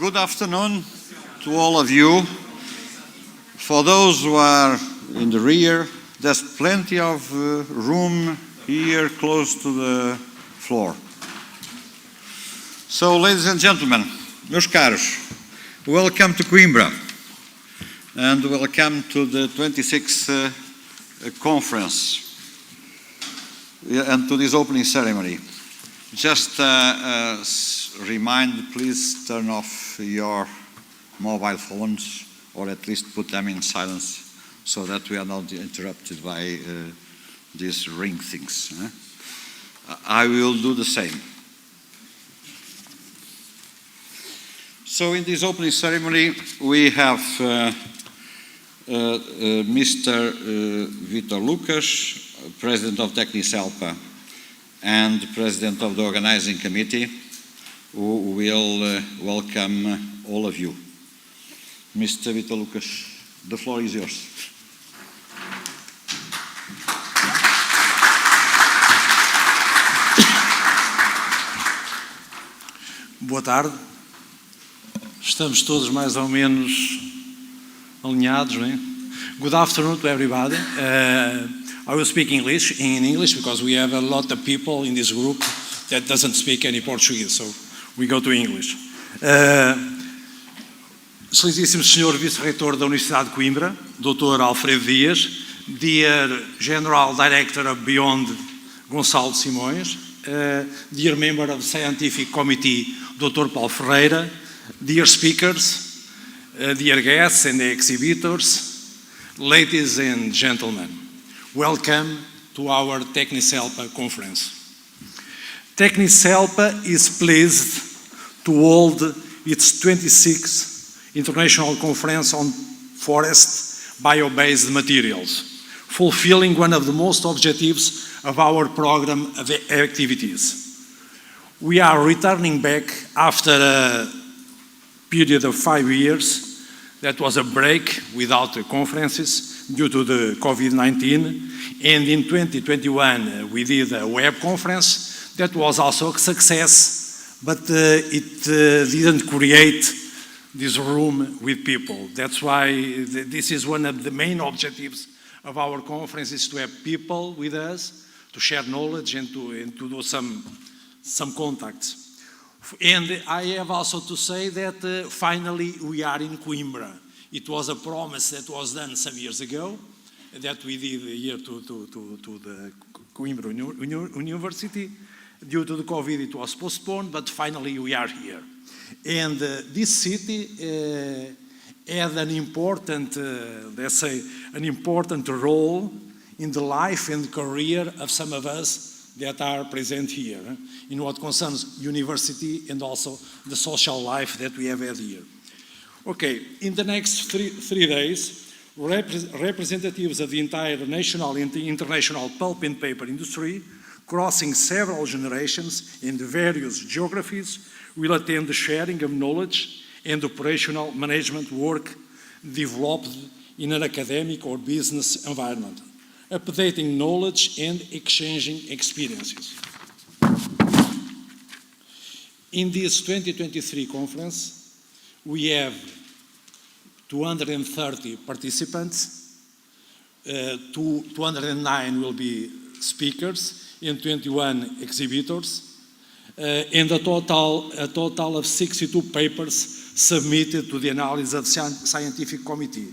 Good afternoon to all of you. For those who are in the rear, there's plenty of room here close to the floor. So, ladies and gentlemen, meus caros, welcome to Coimbra and welcome to the 26th conference and to this opening ceremony. Just remind, please turn off your mobile phones or at least put them in silence so that we are not interrupted by these ring things. I will do the same. So in this opening ceremony we have Mr. Vitor Lucas, President of TECNICELPA and President of the Organizing Committee, who will welcome all of you. Mr. Vitor Lucas, the floor is yours. Boa tarde. Estamos todos mais ou menos alinhados, não é? Good afternoon to everybody. I will speak in English because we have a lot of people in this group that doesn't speak any Portuguese, so we go to English. Excelentíssimo Senhor Vice-rector da Universidade de Coimbra, Dr. Alfredo Dias, Dear General Director of BIOND, Gonçalo Simões, Dear Member of the Scientific Committee, Dr. Paulo Ferreira, Dear Speakers, dear guests and exhibitors, ladies and gentlemen, welcome to our TECNICELPA conference. TECNICELPA is pleased to hold its 26th International Conference on Forest Biobased Materials, fulfilling one of the most objectives of our program of activities. We are returning back after a period of 5 years that was a break without the conferences due to the COVID-19, and in 2021 we did a web conference that was also a success, but it didn't create this room with people. That's why this is one of the main objectives of our conference, is to have people with us, to share knowledge and to do some contacts. And I have also to say that finally we are in Coimbra. It was a promise that was done some years ago that we did here to the Coimbra University. Due to the COVID it was postponed, but finally we are here. And this city had an important, let's say, an important role in the life and career of some of us that are present here, in what concerns university and also the social life that we have had here. Okay, in the next three days, representatives of the entire national and international pulp and paper industry, crossing several generations in the various geographies, will attend the sharing of knowledge and operational management work developed in an academic or business environment, updating knowledge and exchanging experiences. In this 2023 conference, we have 230 participants, 209 will be speakers and 21 exhibitors, and a total of 62 papers submitted to the analysis of scientific committee,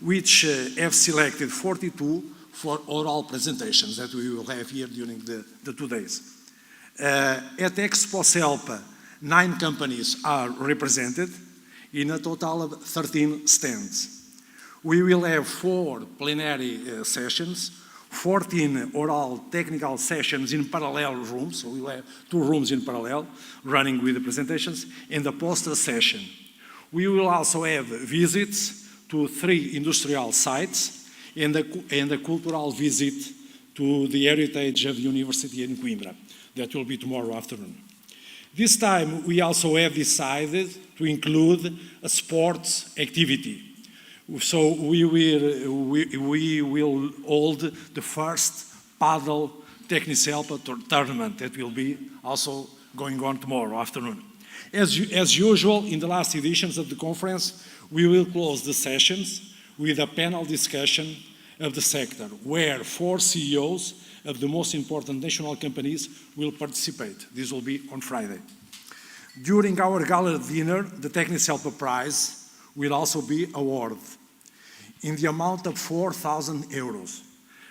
which have selected 42 for oral presentations that we will have here during the 2 days. At XXVI, 9 companies are represented in a total of 13 stands. We will have 4 plenary sessions, 14 oral technical sessions in parallel rooms, so we will have 2 rooms in parallel running with the presentations, and a poster session. We will also have visits to 3 industrial sites and a cultural visit to the heritage of the university in Coimbra. That will be tomorrow afternoon. This time we also have decided to include a sports activity. So we will hold the first paddle TECNICELPA tournament that will be also going on tomorrow afternoon. As usual, in the last editions of the conference, we will close the sessions with a panel discussion of the sector, where 4 CEOs of the most important national companies will participate. This will be on Friday. During our gala dinner, the TECNICELPA Prize will also be awarded in the amount of 4,000 euros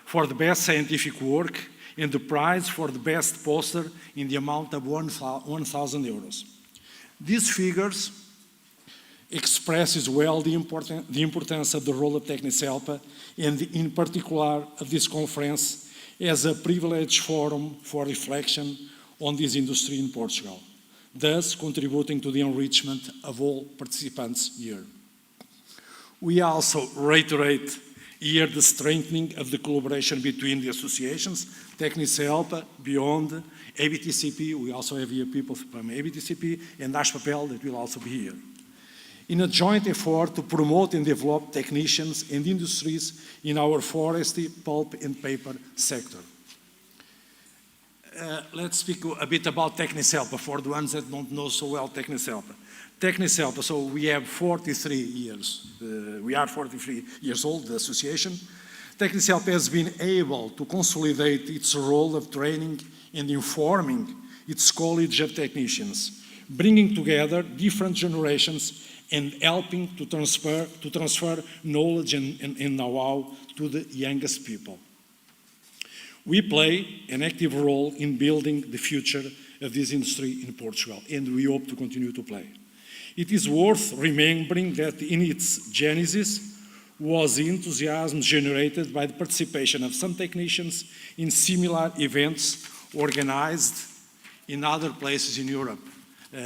for the best scientific work, and the prize for the best poster in the amount of 1,000 euros. These figures expresses well the importance of the role of TECNICELPA, and in particular of this conference as a privileged forum for reflection on this industry in Portugal, thus contributing to the enrichment of all participants here. We also reiterate here the strengthening of the collaboration between the associations, TECNICELPA, BIOND, ABTCP, we also have here people from ABTCP, and Ashpapel that will also be here, in a joint effort to promote and develop technicians and industries in our forestry, pulp and paper sector. Let's speak a bit about TECNICELPA for the ones that don't know so well TECNICELPA. TECNICELPA, so we have 43 years. We are 43 years old, the association. TECNICELPA has been able to consolidate its role of training and informing its college of technicians, bringing together different generations and helping to transfer knowledge and know-how to the youngest people. We play an active role in building the future of this industry in Portugal, and we hope to continue to play. It is worth remembering that in its genesis was enthusiasm generated by the participation of some technicians in similar events organized in other places in Europe,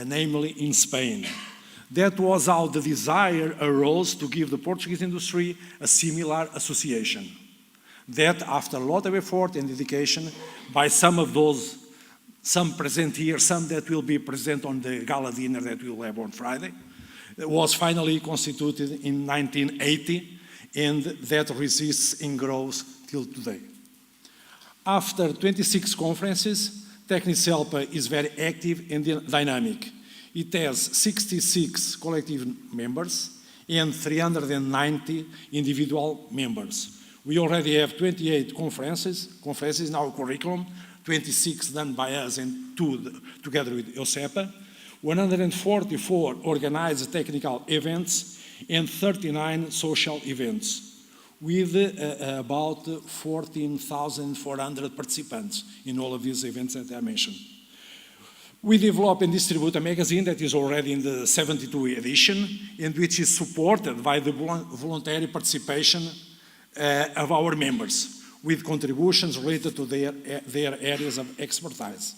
namely in Spain. That was how the desire arose to give the Portuguese industry a similar association. That, after a lot of effort and dedication by some of those, some present here, some that will be present on the gala dinner that we will have on Friday, was finally constituted in 1980, and that resists and grows till today. After 26 conferences, TECNICELPA is very active and dynamic. It has 66 collective members and 390 individual members. We already have 28 conferences in our curriculum, 26 done by us and 2 together with OSEPA, 144 organized technical events, and 39 social events, with about 14,400 participants in all of these events that I mentioned. We develop and distribute a magazine that is already in the 72nd edition, and which is supported by the voluntary participation of our members, with contributions related to their areas of expertise.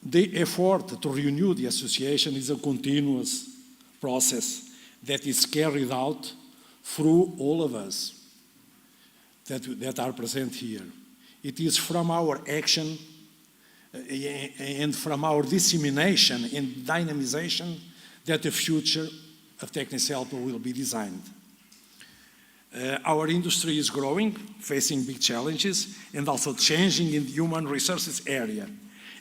The effort to renew the association is a continuous process that is carried out through all of us that are present here. It is from our action and from our dissemination and dynamization that the future of TECNICELPA will be designed. Our industry is growing, facing big challenges, and also changing in the human resources area.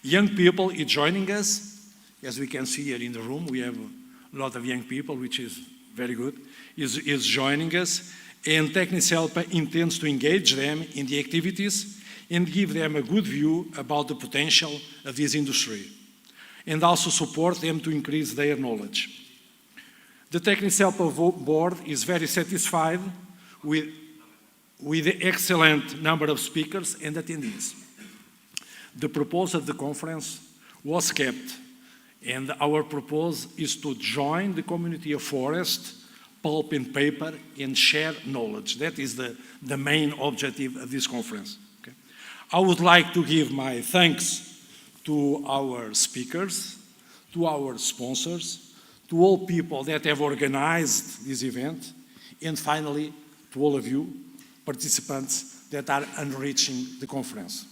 Young people are joining us, as we can see here in the room. We have a lot of young people, which is very good, is joining us, and TECNICELPA intends to engage them in the activities and give them a good view about the potential of this industry, and also support them to increase their knowledge. The TECNICELPA board is very satisfied with the excellent number of speakers and attendees. The proposal of the conference was kept, and our proposal is to join the community of forest, pulp and paper, and share knowledge. That is the main objective of this conference. Okay? I would like to give my thanks to our speakers, to our sponsors, to all people that have organized this event, and finally, to all of you, participants that are enriching the conference.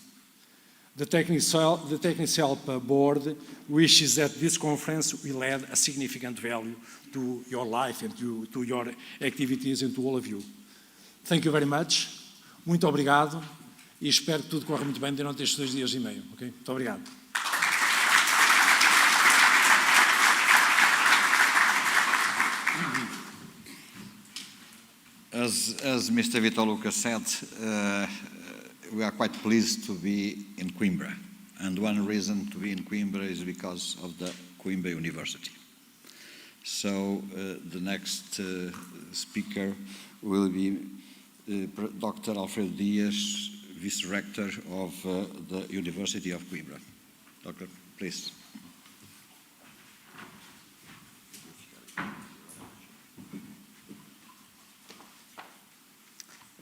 The TECNICELPA board wishes that this conference will add a significant value to your life and to your activities and to all of you. Thank you very much. Muito obrigado e espero que tudo corra muito bem durante estes 2 dias e meio. Okay? Muito obrigado. As Mr. Vitor Lucas said, we are quite pleased to be in Coimbra. And one reason to be in Coimbra is because of the Coimbra University. So the next speaker will be Dr. Alfredo Dias, Vice-rector of the University of Coimbra. Doctor, please.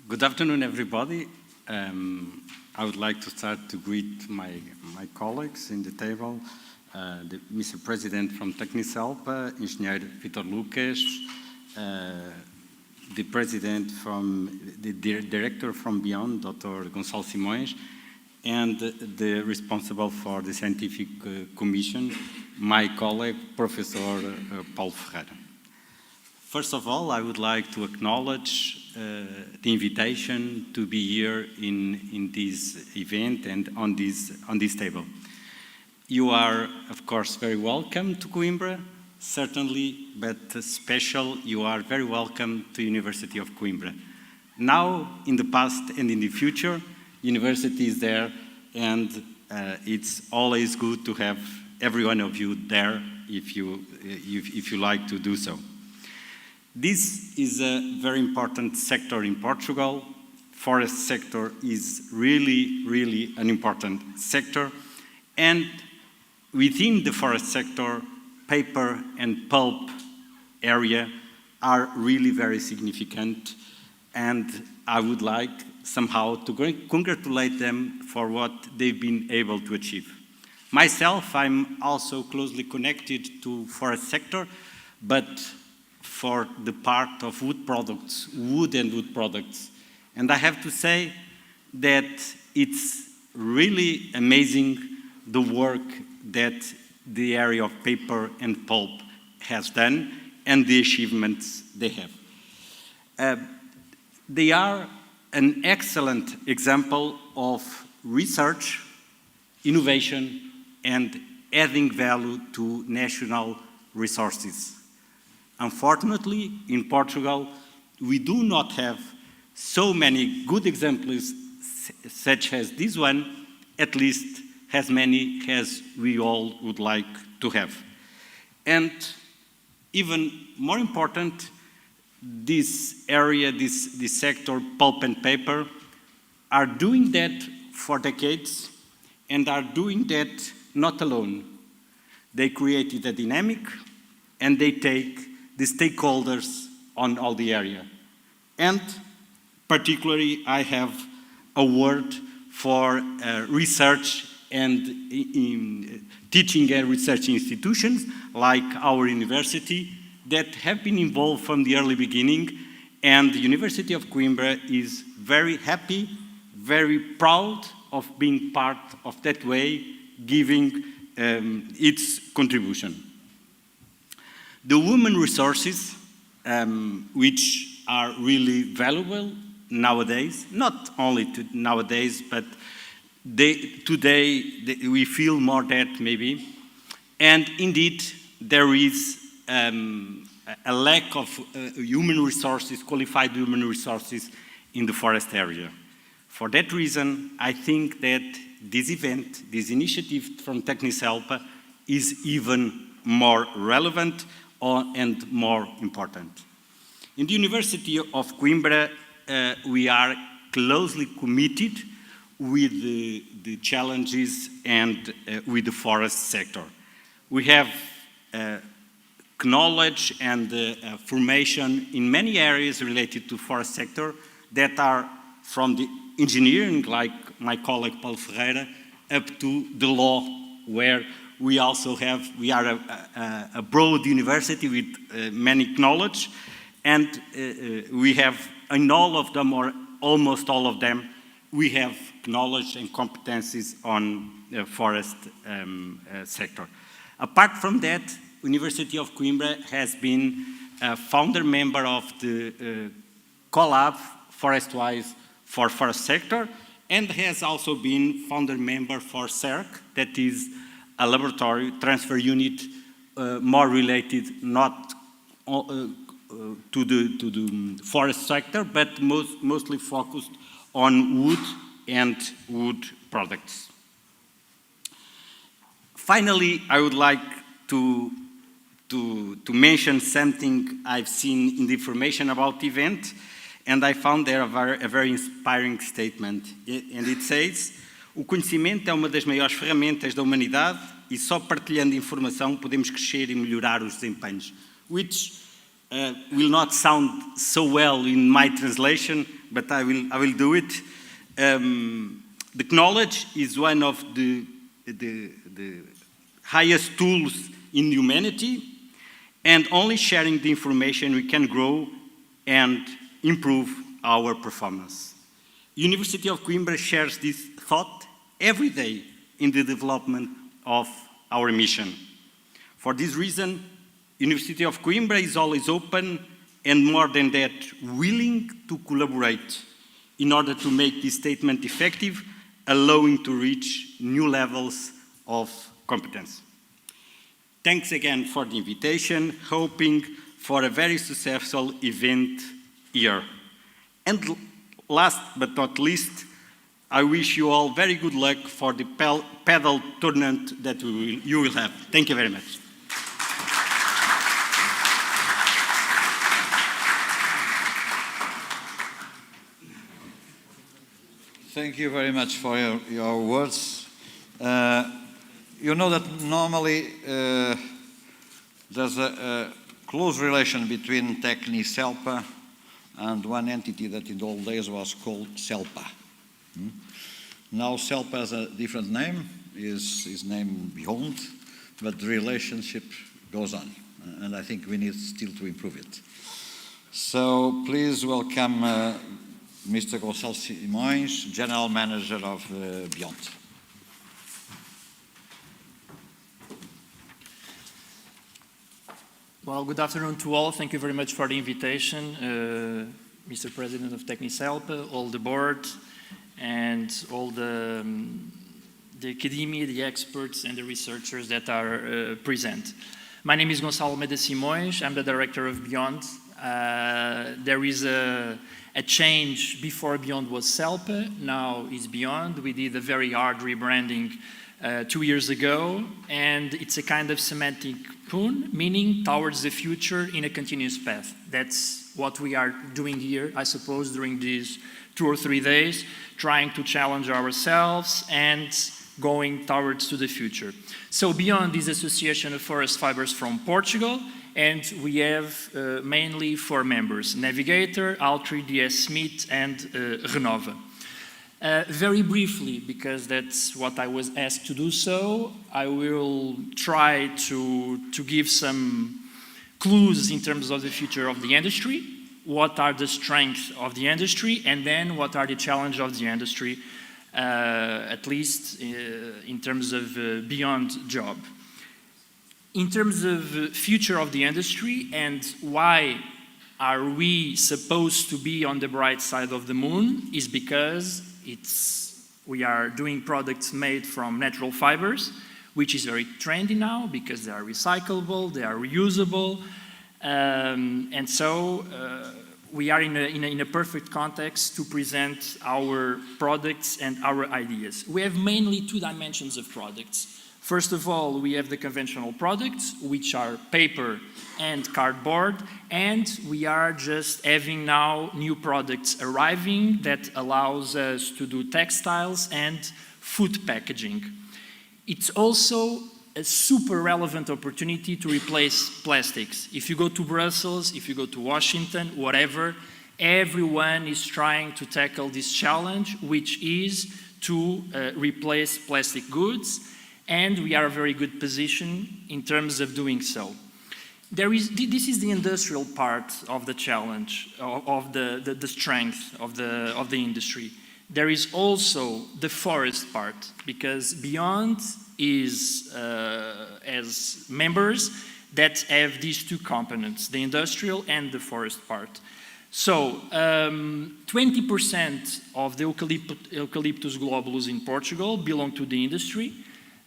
Good afternoon, everybody. I would like to start to greet my colleagues in the table, the Mr. President from TECNICELPA, Engineer Vitor Lucas, the President from the Director from BIOND, Dr. Gonçalo Simões, and the responsible for the Scientific Commission, my colleague, Professor Paulo Ferreira. First of all, I would like to acknowledge the invitation to be here in this event and on this table. You are, of course, very welcome to Coimbra, certainly, but special, you are very welcome to University of Coimbra. Now, in the past and in the future, university is there, and it's always good to have every one of you there if you like to do so. This is a very important sector in Portugal. Forest sector is really, really an important sector. And within the forest sector, paper and pulp area are really very significant. And I would like somehow to congratulate them for what they've been able to achieve. Myself, I'm also closely connected to forest sector, but for the part of wood products, wood and wood products. And I have to say that it's really amazing the work that the area of paper and pulp has done and the achievements they have. They are an excellent example of research, innovation, and adding value to national resources. Unfortunately, in Portugal, we do not have so many good examples such as this one, at least as many as we all would like to have. And even more important, this area, this sector, pulp and paper, are doing that for decades and are doing that not alone. They created a dynamic and they take the stakeholders on all the area. And particularly, I have a word for research and teaching and research institutions like our university that have been involved from the early beginning, and the University of Coimbra is very happy, very proud of being part of that way, giving its contribution. The human resources, which are really valuable nowadays, not only nowadays, but today we feel more that maybe, and indeed there is a lack of human resources, qualified human resources in the forest area. For that reason, I think that this event, this initiative from TECNICELPA is even more relevant and more important. In the University of Coimbra, we are closely committed with the challenges and with the forest sector. We have knowledge and formation in many areas related to forest sector that are from the engineering, like my colleague Paulo Ferreira, up to the law, where we also have, we are a broad university with many knowledge, and we have, in all of them, or almost all of them, we have knowledge and competencies on the forest sector. Apart from that, University of Coimbra has been a founder member of the collab Forest-Wise for Forest Sector, and has also been founder member for CERC, that is a laboratory transfer unit more related not to the forest sector, but mostly focused on wood and wood products. Finally, I would like to mention something I've seen in the information about the event, and I found there a very inspiring statement. And it says, o conhecimento é uma das maiores ferramentas da humanidade e só partilhando informação podemos crescer e melhorar os desempenhos. Which will not sound so well in my translation, but I will do it. The knowledge is one of the highest tools in humanity, and only sharing the information we can grow and improve our performance. University of Coimbra shares this thought every day in the development of our mission. For this reason, University of Coimbra is always open and, more than that, willing to collaborate in order to make this statement effective, allowing to reach new levels of competence. Thanks again for the invitation, hoping for a very successful event here. And last but not least, I wish you all very good luck for the paddle tournament that you will have. Thank you very much. Thank you very much for your words. You know that normally there's a close relation between TECNICELPA and one entity that in the old days was called CELPA. Now CELPA has a different name, is named BIOND, but the relationship goes on, and I think we need still to improve it. So please welcome Mr. Gonçalo Simões, General Manager of BIOND. Well, good afternoon to all. Thank you very much for the invitation, Mr. President of TECNICELPA, all the board, and all the academia, the experts, and the researchers that are present. My name is Gonçalo Simões. I'm the director of BIOND. There is a change. Before BIOND was CELPA, now is BIOND. We did a very hard rebranding 2 years ago, and it's a kind of semantic pun, meaning towards the future in a continuous path. That's what we are doing here, I suppose, during these 2 or 3 days, trying to challenge ourselves and going towards to the future. So BIOND is Association of Forest Fibers from Portugal, and we have mainly 4 members: Navigator, Altri, DS Smith, and Renova. Very briefly, because that's what I was asked to do so, I will try to give some clues in terms of the future of the industry, what are the strengths of the industry, and then what are the challenges of the industry, at least in terms of BIOND job. In terms of future of the industry and why are we supposed to be on the bright side of the moon is because we are doing products made from natural fibers, which is very trendy now because they are recyclable, they are reusable, and so we are in a perfect context to present our products and our ideas. We have mainly 2 dimensions of products. First of all, we have the conventional products, which are paper and cardboard, and we are just having now new products arriving that allows us to do textiles and food packaging. It's also a super relevant opportunity to replace plastics. If you go to Brussels, if you go to Washington, whatever, everyone is trying to tackle this challenge, which is to replace plastic goods, and we are in a very good position in terms of doing so. This is the industrial part of the challenge, of the strength of the industry. There is also the forest part, because BIOND has members that have these 2 components, the industrial and the forest part. So 20% of the Eucalyptus globulus in Portugal belong to the industry.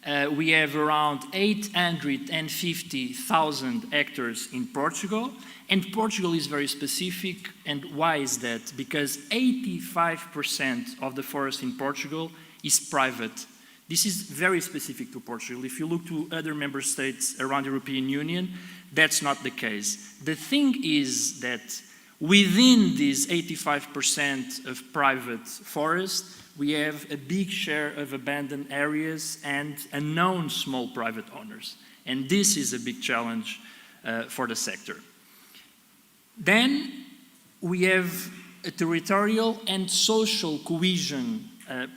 We have around 850,000 hectares in Portugal, and Portugal is very specific. And why is that? Because 85% of the forest in Portugal is private. This is very specific to Portugal. If you look to other member states around the European Union, that's not the case. The thing is that within this 85% of private forest, we have a big share of abandoned areas and unknown small private owners. And this is a big challenge for the sector. Then we have a territorial and social cohesion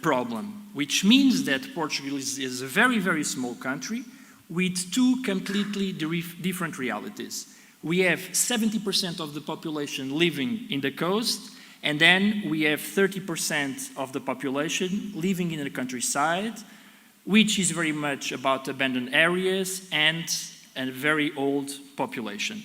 problem, which means that Portugal is a very, very small country with two completely different realities. We have 70% of the population living in the coast, and then we have 30% of the population living in the countryside, which is very much about abandoned areas and a very old population.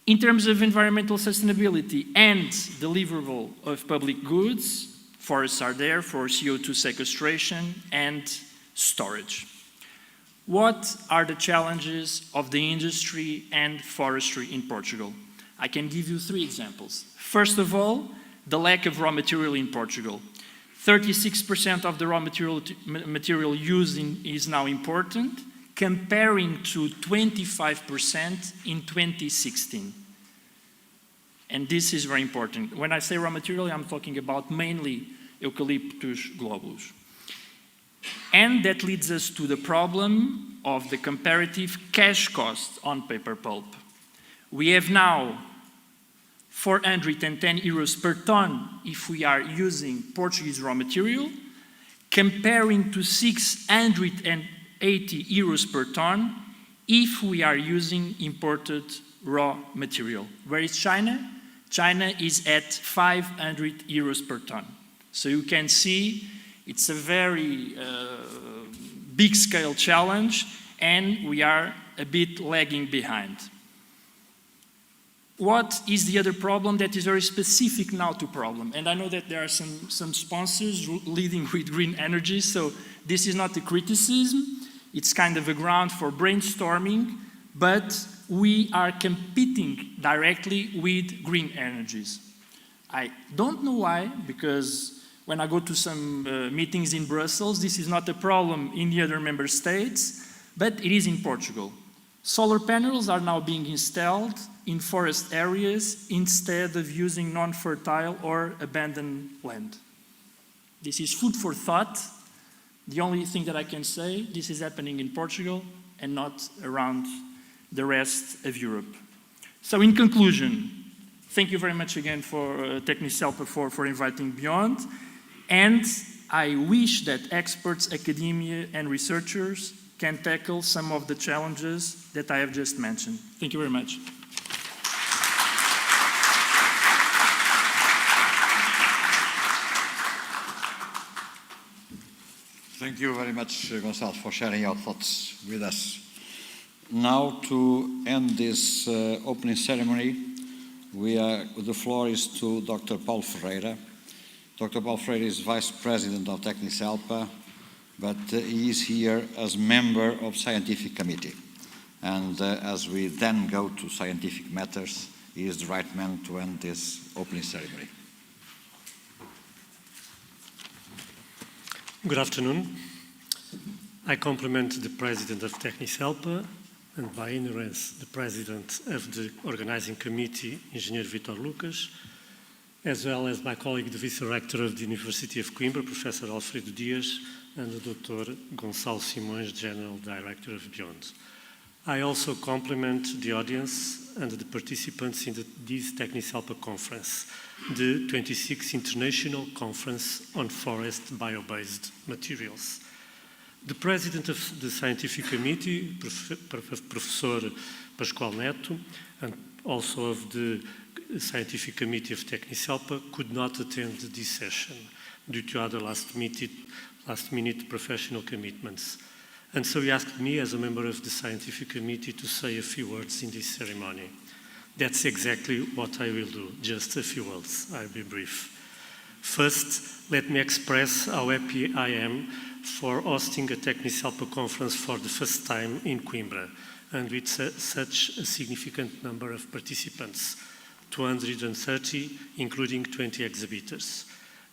In terms of environmental sustainability and deliverable of public goods, forests are there for CO2 sequestration and storage. What are the challenges of the industry and forestry in Portugal? I can give you 3 examples. First of all, the lack of raw material in Portugal. 36% of the raw material used is now important, comparing to 25% in 2016. And this is very important. When I say raw material, I'm talking about mainly Eucalyptus globulus. And that leads us to the problem of the comparative cash cost on paper pulp. We have now 410 euros per ton if we are using Portuguese raw material, comparing to 680 euros per ton if we are using imported raw material. Where is China? China is at 500 euros per ton. So you can see it's a very big scale challenge, and we are a bit lagging behind. What is the other problem that is very specific now to problem? And I know that there are some sponsors leading with green energy, so this is not a criticism, it's kind of a ground for brainstorming, but we are competing directly with green energies. I don't know why, because when I go to some meetings in Brussels, this is not a problem in the other member states, but it is in Portugal. Solar panels are now being installed in forest areas instead of using non-fertile or abandoned land. This is food for thought. The only thing that I can say, this is happening in Portugal and not around the rest of Europe. So in conclusion, thank you very much again for TECNICELPA for inviting BIOND. And I wish that experts, academia, and researchers can tackle some of the challenges that I have just mentioned. Thank you very much. Thank you very much, Gonçalo, for sharing your thoughts with us. Now, to end this opening ceremony, the floor is to Dr. Paulo Ferreira. Dr. Paulo Ferreira is Vice President of TECNICELPA, but he is here as member of Scientific Committee. And as we then go to scientific matters, he is the right man to end this opening ceremony. Good afternoon. I compliment the President of TECNICELPA and by inference the President of the Organizing Committee, Engineer Vitor Lucas, as well as my colleague, the Vice-rector of the University of Coimbra, Professor Alfredo Dias, and the Dr. Gonçalo Simões, General Director of BIOND. I also compliment the audience and the participants in this TECNICELPA conference, the 26th International Conference on Forest Biobased Materials. The President of the Scientific Committee, Professor Pascoal Neto, and also of the Scientific Committee of TECNICELPA could not attend this session due to other last-minute professional commitments. And so he asked me, as a member of the Scientific Committee, to say a few words in this ceremony. That's exactly what I will do, just a few words. I'll be brief. First, let me express how happy I am for hosting a TECNICELPA conference for the first time in Coimbra, and with such a significant number of participants, 230, including 20 exhibitors.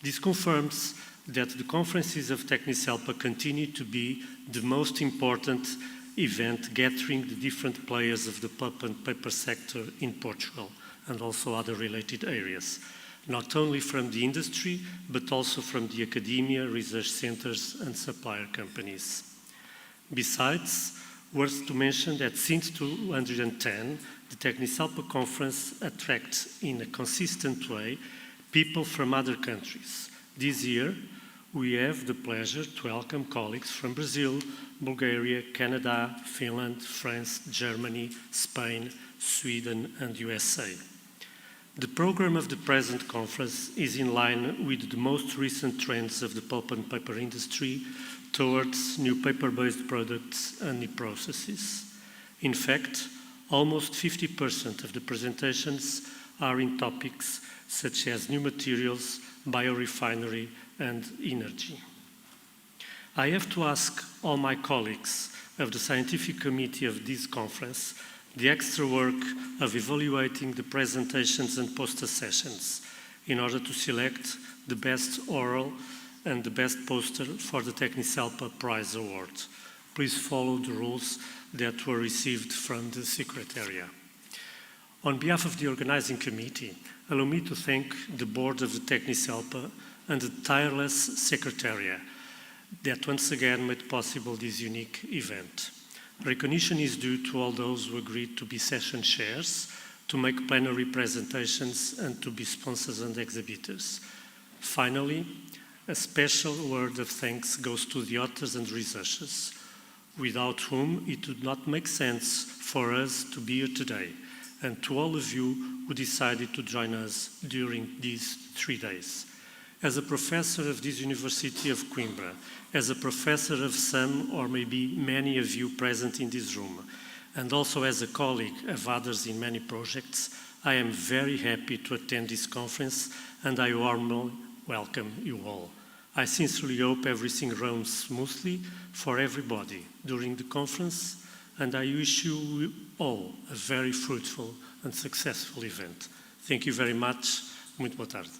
This confirms that the conferences of TECNICELPA continue to be the most important event gathering the different players of the pulp and paper sector in Portugal and also other related areas, not only from the industry, but also from the academia, research centers, and supplier companies. Besides, worth to mention that since 2010, the TECNICELPA conference attracts in a consistent way people from other countries. This year, we have the pleasure to welcome colleagues from Brazil, Bulgaria, Canada, Finland, France, Germany, Spain, Sweden, and USA. The program of the present conference is in line with the most recent trends of the pulp and paper industry towards new paper-based products and new processes. In fact, almost 50% of the presentations are in topics such as new materials, biorefinery, and energy. I have to ask all my colleagues of the scientific committee of this conference the extra work of evaluating the presentations and poster sessions in order to select the best oral and the best poster for the TECNICELPA Prize Award. Please follow the rules that were received from the Secretariat. On behalf of the organizing committee, allow me to thank the board of the TECNICELPA and the tireless Secretariat that once again made possible this unique event. Recognition is due to all those who agreed to be session chairs, to make plenary presentations, and to be sponsors and exhibitors. Finally, a special word of thanks goes to the authors and researchers, without whom it would not make sense for us to be here today, and to all of you who decided to join us during these 3 days. As a professor of this University of Coimbra, as a professor of some or maybe many of you present in this room, and also as a colleague of others in many projects, I am very happy to attend this conference, and I warmly welcome you all. I sincerely hope everything runs smoothly for everybody during the conference, and I wish you all a very fruitful and successful event. Thank you very much. Muito boa tarde.